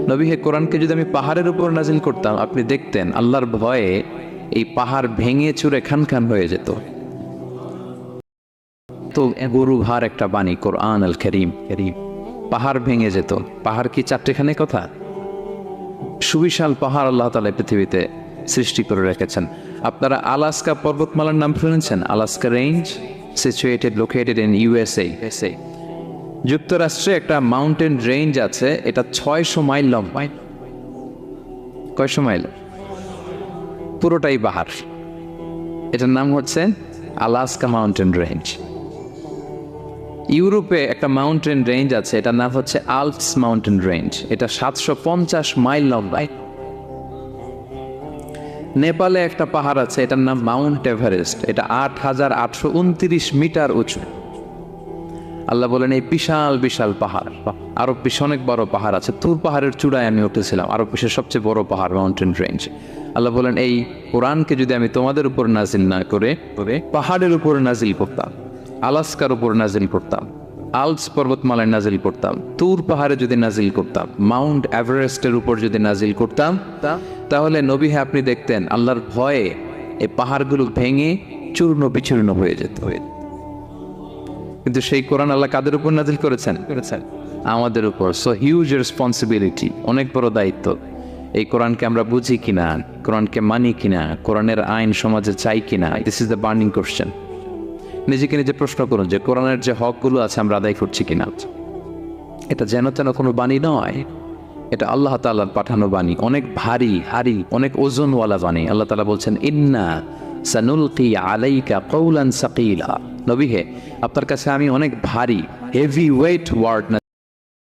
নবী হে, কোরআনকে যদি আমি পাহাড়ের উপর নাজিল করতাম, আপনি দেখতেন আল্লাহর ভয়ে এই পাহাড় ভেঙে চুরে খান খান হয়ে যেত। তো গরু ভার একটা বাণী কোরআন আল করিম, পাহাড় ভেঙে যেত। পাহাড় কি চারটেখানে কথা? সুবিশাল পাহাড় আল্লাহ তাআলা পৃথিবীতে সৃষ্টি করে রেখেছেন। আপনারা আলাস্কা পর্বতমালার নাম শুনেছেন? Alaska range located in USA. যুক্তরাষ্ট্রে একটা মাউন্টেন রেঞ্জ আছে, এটা 600 মাইল লম্বা। কয়শো মাইল? পুরোটাই পাহাড়। এটার নাম হচ্ছে আলাস্কা মাউন্টেন রেঞ্জ। ইউরোপে একটা মাউন্টেন রেঞ্জ আছে, এটার নাম হচ্ছে আল্পস মাউন্টেন রেঞ্জ, এটা 750 মাইল লম্বা। নেপালে একটা পাহাড় আছে, এটার নাম মাউন্ট এভারেস্ট, এটা 8829 মিটার উঁচু। আল্লাহ বলেন এই বিশাল বিশাল পাহাড়। আরো বেশি অনেক বড় পাহাড় আছে, তুর পাহাড়ের চূড়ায় আমি উঠেছিলাম, আরো বিশ্বের সবচেয়ে বড় পাহাড় মাউন্টেন রেঞ্জ। আল্লাহ বলেন এই কোরআনকে যদি আমি তোমাদের উপর নাজিল না করে পাহাড়ের উপর নাজিল করতাম, আলাস্কার উপর নাজিল করতাম, আল্পস পর্বতমালায় নাজিল করতাম, তুর পাহাড়ে যদি নাজিল করতাম, মাউন্ট এভারেস্টের উপর যদি নাজিল করতাম, তাহলে নবী হে আপনি দেখতেন আল্লাহর ভয়ে এই পাহাড়গুলো ভেঙে চূর্ণ বিচূর্ণ হয়ে যেত। কিন্তু সেই কোরআন আল্লাহ কাদের উপর নাজিল করেছেন? আমাদের উপর। সো হিউজ রেসপন্সিবিলিটি, অনেক বড় দায়িত্ব। এই কোরআনকে আমরা বুঝি কিনা, কোরআনকে মানি কিনা, কোরআনের আইন সমাজে চাই কিনা, this is the burning question. নিজেকে নিজে প্রশ্ন করুন যে কোরআনের যে হকগুলো আছে আমরা আদায় করছি কিনা। এটা যেন তেন কোনো বাণী নয়, এটা আল্লাহ তাআলার পাঠানো বাণী, অনেক ভারী অনেক ওজনওয়ালা বাণী। আল্লাহ তাআলা বলছেন ইন্না সানুলকি আলাইকা কওলান সাকিলা, নবী হে আপনার কাছে আমি অনেক ভারী হেভি ওয়েট ওয়ার্ড